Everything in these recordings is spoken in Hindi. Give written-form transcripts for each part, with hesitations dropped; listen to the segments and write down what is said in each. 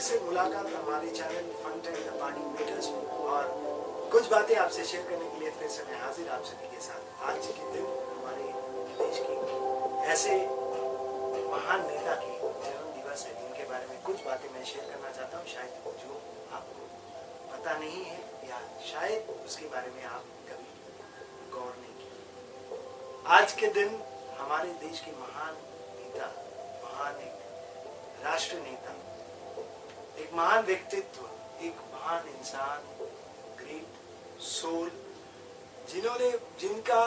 से मुलाकात हमारे channel fun time the party makers में, और कुछ बातें आपसे शेयर करने के लिए फिर से मैं हाजिर आप सभी के साथ। आज के दिन हमारे देश की ऐसे महान नेता की जन्म दिवस है जिनके बारे में कुछ बातें मैं शेयर करना चाहता हूँ, शायद जो आपको पता नहीं है या शायद उसके बारे में आप कभी गौर नहीं किया। आज के दिन हमारे देश के महान नेता, महान एक राष्ट्र नेता, एक महान व्यक्तित्व, एक महान इंसान, ग्रेट सोल, जिनका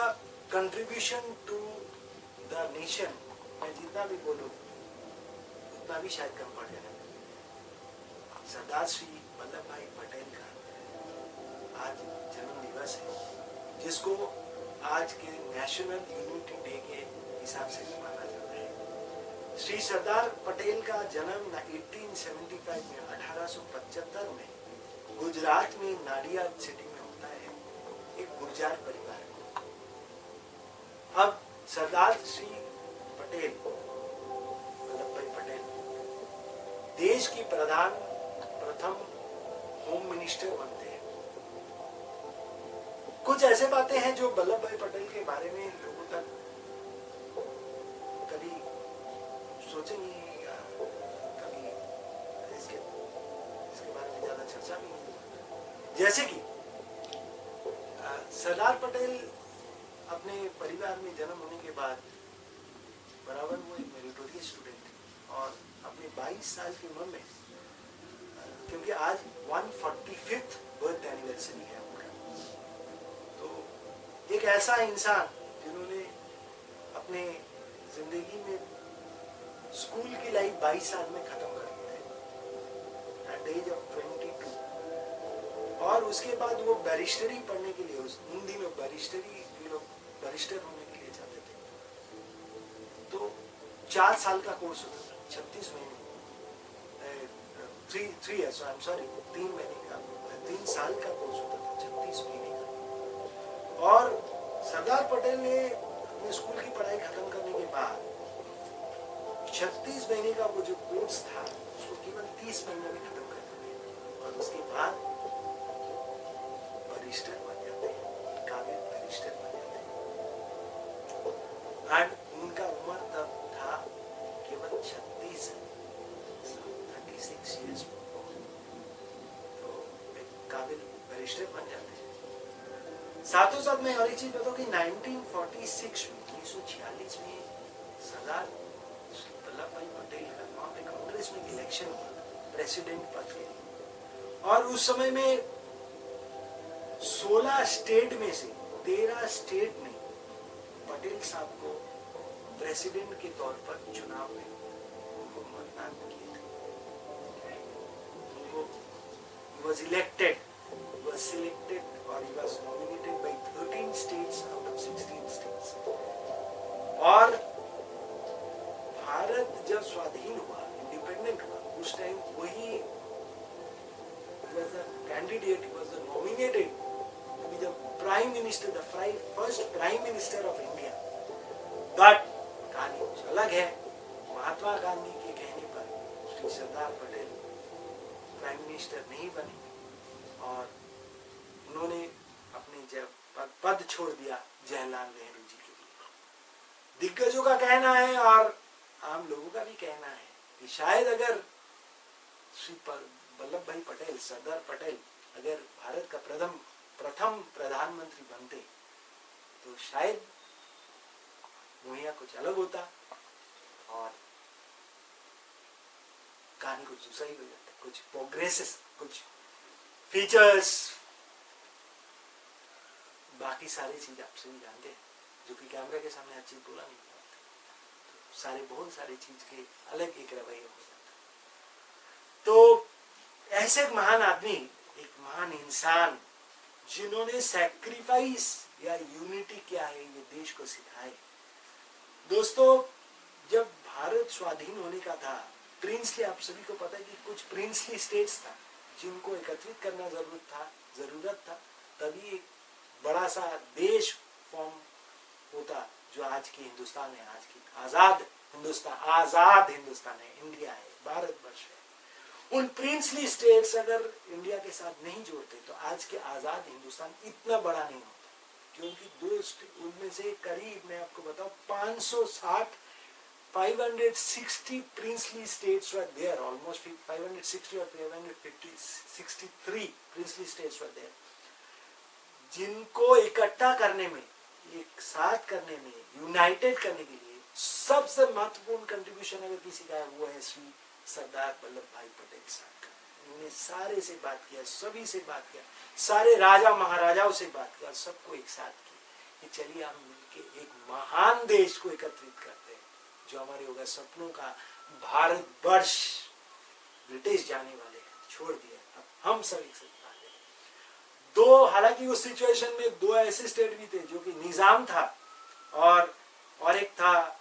कंट्रीब्यूशन टू द नेशन मैं जितना भी बोलूं उतना भी शायद कम पड़ जाएगा। सरदार श्री वल्लभ भाई पटेल का आज जन्म दिवस है, जिसको आज के नेशनल यूनिटी डे के हिसाब से माना जाता है। श्री सरदार पटेल का जन्म 1875 में 1875 में गुजरात में नाडियाद सिटी में होता है, एक गुर्जर परिवार में। अब सरदार श्री पटेल, वल्लभ भाई पटेल, देश की प्रथम होम मिनिस्टर बनते हैं। कुछ ऐसे बातें हैं जो वल्लभ भाई पटेल के बारे में लोगों तक कभी सोचे नहीं, या कभी इसके बारे में ज्यादा चर्चा भी नहीं। जैसे कि सरदार पटेल अपने परिवार में जन्म होने के बाद बराबर वो एक मेरिटोरियस स्टूडेंट थे, और अपने 22 साल की उम्र में, क्योंकि आज 145th बर्थ एनिवर्सरी है उनका, तो एक ऐसा इंसान जिन्होंने अपने जिंदगी में स्कूल की लाइफ 22 साल में खत्म कर दी थी एट द एज ऑफ 22, और उसके बाद वो बैरिस्टरी पढ़ने के लिए, उन दिनों बैरिस्टर होने के लिए जाते थे, तो 4 साल का कोर्स होता था, 36 महीने, 3 साल का कोर्स होता था, 36 महीने का। और सरदार पटेल ने अपने स्कूल की पढ़ाई खत्म करने के बाद 36 महीने का वो जो कोर्स था उसको केवल 30 महीने में खत्म कर दिया, और उसके बाद बैरिस्टर बन जाते हैं, काबिल बैरिस्टर बन जाते हैं। एंड उनका उम्र तब था केवल 36 ईयर्स, तो एक काबिल बैरिस्टर बन जाते हैं। साथों साथ मैं और एक चीज बताऊं कि 1946 में 1946 में सरदार वल्लभ भाई पटेल का वहां पे कांग्रेस में इलेक्शन हुआ प्रेसिडेंट पद के लिए, और उस समय में 16 स्टेट में से 13 स्टेट ने पटेल साहब को प्रेसिडेंट के तौर पर चुनाव में उनको मतदान किए थे। उनको was elected, was selected, or he was nominated by 13 states out of 16 states। और भारत जब स्वाधीन हुआ, इंडिपेंडेंट हुआ, उस टाइम वही was the candidate, he was the nominated to be the prime minister, the first prime minister of India। But कहानी कुछ अलग है। महात्मा गांधी के कहने पर श्री सरदार पटेल प्राइम मिनिस्टर नहीं बने, और उन्होंने अपने जब पद छोड़ दिया जवाहरलाल नेहरू जी के लिए। दिग्गजों का कहना है और आम लोगों का भी कहना है कि शायद अगर श्री वल्लभ भाई पटेल, सरदार पटेल अगर भारत का प्रथम प्रधानमंत्री बनते तो शायद दुनिया कुछ अलग होता और कहानी कुछ दूसरा ही हो जाता, कुछ प्रोग्रेसेस, कुछ फीचर्स, बाकी सारी चीज आप सभी जानते हैं, जो कि कैमरा के सामने हर चीज बोला नहीं जाता, तो बहुत सारी चीज के अलग एक रवैया हो जाता। तो ऐसे एक महान आदमी, एक महान इंसान जिन्होंने सैक्रिफाइस या यूनिटी क्या है ये देश को सिखाए। दोस्तों, जब भारत स्वाधीन होने का था, प्रिंसली, आप सभी को पता है कि कुछ प्रिंसली स्टेट्स था जिनको एकत्रित करना जरूरत था, तभी एक बड़ा सा देश फॉर्म होता जो आज की हिंदुस्तान है, आज की आजाद हिंदुस्तान है, इंडिया है, भारतवर्ष है। उन प्रिंसली स्टेट्स अगर इंडिया के साथ नहीं जोड़ते तो आज के आजाद हिंदुस्तान इतना बड़ा नहीं होता, क्योंकि उनमें से करीब मैं आपको बताऊं 560 princely states were there, almost 560 or 563 princely states were there, जिनको इकट्ठा करने में, एक साथ करने में, यूनाइटेड करने के लिए सबसे महत्वपूर्ण कंट्रीब्यूशन अगर किसी का है वो है श्री सरदार वल्लभ भाई पटेल साहब का। उन्होंने सारे से बात किया, सभी से बात किया, सारे राजा महाराजाओं से बात किया, सबको एक साथ किया कि चलिए हम मिलके एक महान देश को एकत्रित करते हैं, जो हमारे होगा सपनों का भारतवर्ष ब्रिटिश जाने वाले हैं, छोड़ दिया, अब हम सब एक साथ बात। दो, हालांकि उस सिचुएशन में दो ऐसे स्टेट भी थे जो कि निजाम था और एक था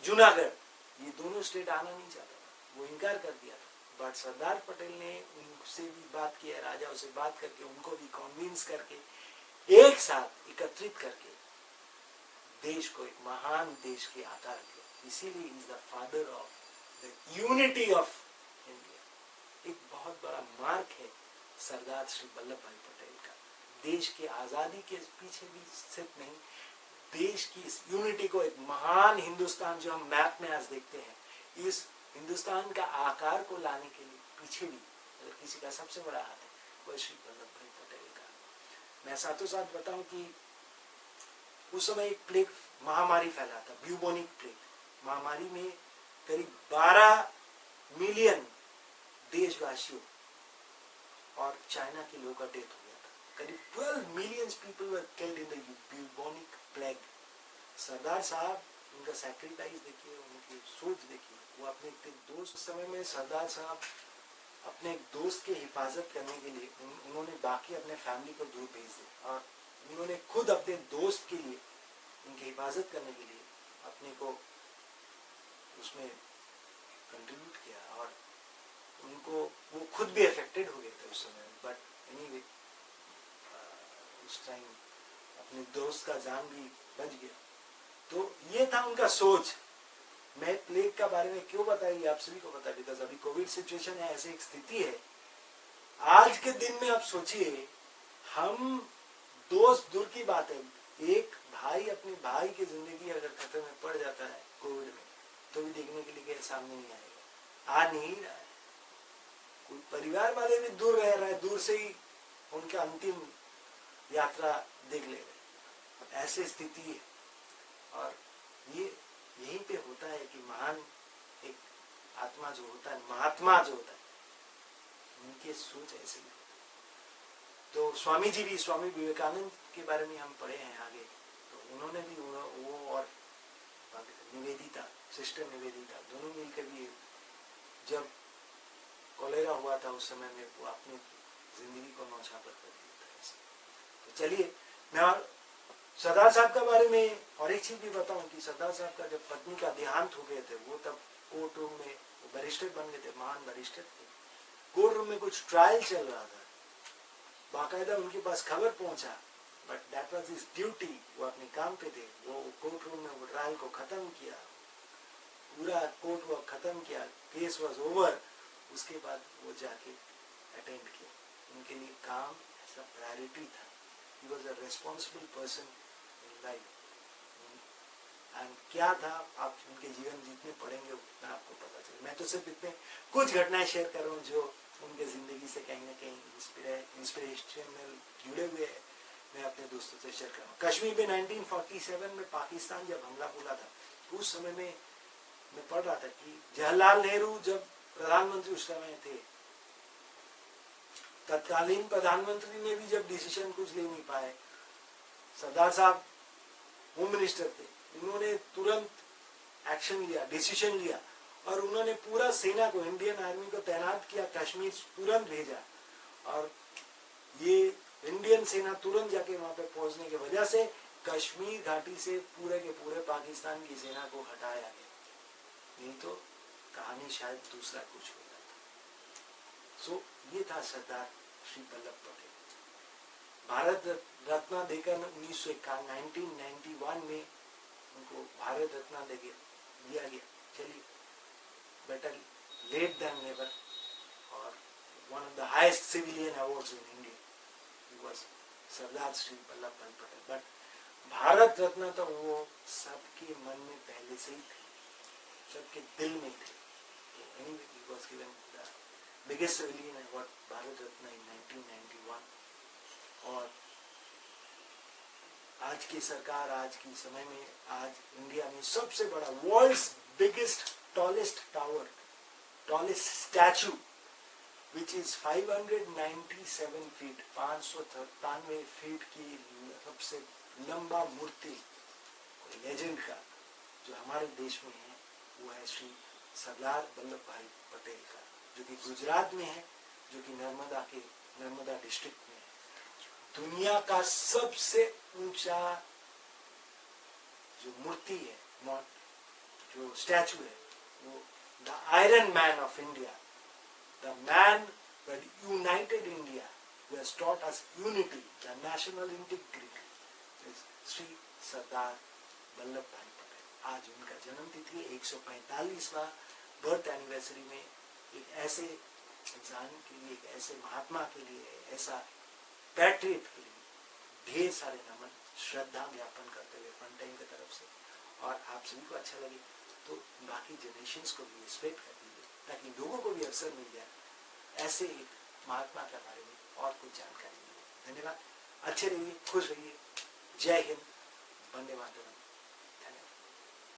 जूनागढ़, ये दोनों स्टेट आना नहीं चाहता था, वो इनकार कर दिया था। बट सरदार पटेल ने उनसे भी बात किया, राजाओं से बात करके उनको भी कन्विंस करके एक साथ एकत्रित करके देश को एक महान देश के आकार दिया। इसीलिए is the father of the unity of India. एक बहुत बड़ा मार्क है सरदार श्री वल्लभ भाई पटेल का। देश की आजादी के पीछे भी सिर्फ नहीं, देश की इस यूनिटी को, एक महान हिंदुस्तान जो हम मैप में आज देखते हैं, इस हिंदुस्तान का आकार को लाने के लिए पीछे भी अगर किसी का सबसे बड़ा हाथ है वह श्री वल्लभ भाई पटेल का। मैं साथों साथ बताऊं कि उस समय एक प्लेग महामारी फैला था, ब्यूबोनिक प्लेग महामारी में करीब 12 मिलियन देशवासियों और चाइना के लोगों का डेथ हो गया था। करीब 12 million people were killed in the bubonic plague. Sardar साहब, उनका सैक्रिफाइस देखिए, उनकी सोच देखिए। वो अपने दोस्त समय में सरदार साहब अपने एक दोस्त की हिफाजत करने के लिए उन्होंने बाकी अपने फैमिली को दूर भेज दिया और उन्होंने खुद अपने दोस्त के लिए, उनकी हिफाजत करने के लिए अपने को उसमें कंट्रीब्यूट किया और उनको, वो खुद भी अफेक्टेड हो गए थे उस समय। बट एनीवे उस टाइम अपने दोस्त का जान भी बच गया। तो ये था उनका सोच। मैं प्लेग का बारे में क्यों बताइए, आप सभी को पता है, बिकॉज अभी कोविड सिचुएशन है, ऐसी एक स्थिति है। आज के दिन में आप सोचिए, हम दोस्त दूर की बात है, एक भाई अपने भाई की जिंदगी अगर खतरे में पड़ जाता है कोविड में, तो भी देखने के लिए सामने नहीं आएगा, आ नहीं रहा है। कोई परिवार वाले भी दूर रह रहा है, दूर से ही उनका अंतिम यात्रा देख ले रहे, ऐसी स्थिति है। और ये यहीं पे होता है कि महान एक आत्मा जो होता है, महात्मा जो होता है, उनकी सोच ऐसी ही। तो स्वामी जी भी, स्वामी विवेकानंद के बारे में हम पढ़े हैं आगे, तो उन्होंने भी वो और निवेदिता, सिस्टर निवेदिता, दोनों मिलकर भी जब कोलेरा हुआ था उस समय में वो अपनी जिंदगी को नौछावर कर दिया था ऐसे। तो चलिए, मैं सरदार साहब के बारे में और एक चीज भी बताऊं कि सरदार साहब का जब पत्नी का देहांत हो गए थे, वो तब कोर्ट रूम में बैरिस्टर बन गए थे, महान बैरिस्टर थे। कोर्ट रूम में कुछ ट्रायल चल रहा था, बाकायदा उनके पास खबर पहुंचा, but that was his duty, वो अपने काम पे थे। वो कोर्ट रूम में वो ट्रायल को खत्म किया, पूरा कोर्ट वर्क खत्म किया, केस वाज ओवर। उसके बाद वो जाके अटेंड किया। उनके लिए काम ऐसा प्रायोरिटी था। He was a responsible person in life. And क्या था, आप उनके जीवन जितने पढ़ेंगे उतना आपको पता चले। मैं तो सिर्फ इतने कुछ घटनाएं शेयर कर रहा हूँ जो उनके जिंदगी से कहीं ना कहीं इंस्पिरेशनल जुड़े हुए हैं, मैं अपने दोस्तों से शेयर कर रहा हूँ। कश्मीर में 1947 में पाकिस्तान जब हमला बोला था, उस समय में मैं पढ़ रहा था कि जवाहरलाल नेहरू जब प्रधानमंत्री उस समय थे, तत्कालीन प्रधानमंत्री ने भी जब डिसीजन कुछ ले नहीं पाए, सरदार साहब होम मिनिस्टर थे, उन्होंने तुरंत एक्शन लिया, डिसीजन लिया और उन्होंने पूरा सेना को, इंडियन आर्मी को तैनात किया, कश्मीर तुरंत भेजा। और ये इंडियन सेना तुरंत जाके वहां पे पहुंचने की वजह से कश्मीर घाटी से पूरे के पूरे पाकिस्तान की सेना को हटाया गया, नहीं तो कहानी शायद दूसरा कुछ हो जाता। सो ये था सरदार श्री वल्लभ पटेल। भारत रत्न देकर 1991 में उनको भारत रत्न दिया गया। चलिए, better late than never, or one of the highest civilian awards in India. He was Sardar Shri Vallabh Bhai Patel. But Bharat Ratna तो वो सबके मन में पहले से ही थे, सबके दिल में थे. Anyway, he was given the biggest civilian award, Bharat Ratna, in 1991. और आज की सरकार, आज की समय में, आज इंडिया में सबसे बड़ा world's biggest tallest tower, tallest statue, which is 597 feet, 593 feet की सबसे लंबा मूर्ति लेजेंड का जो हमारे देश में है, वो है श्री सरदार वल्लभ भाई पटेल का, जो कि गुजरात में है, जो कि नर्मदा डिस्ट्रिक्ट में है. दुनिया का सबसे ऊंचा जो मूर्ति है, जो स्टैचू है, वो the iron man of India, the man who had united India, who has taught us unity, the national integrity, is Sri Sardar Vallabh Bhai Patel. आज उनका जन्म तिथि 145वां बर्थ एनिवर्सरी में एक ऐसे इंसान के लिए, एक ऐसे महात्मा के लिए, ऐसा पैट्रियट के लिए ढेर सारे नमन, श्रद्धा ज्ञापन करते हुए फ्रंट टाइम की तरफ से. और आप सभी को अच्छा लगे तो बाकी जनरेशंस को भी स्प्रेड कर दीजिए, ताकि लोगों को भी अवसर मिल जाए ऐसे एक महात्मा के बारे में और कुछ जानकारी मिले. धन्यवाद. अच्छे रहिए, खुश रहिए. जय हिंद. वंदे मातरम.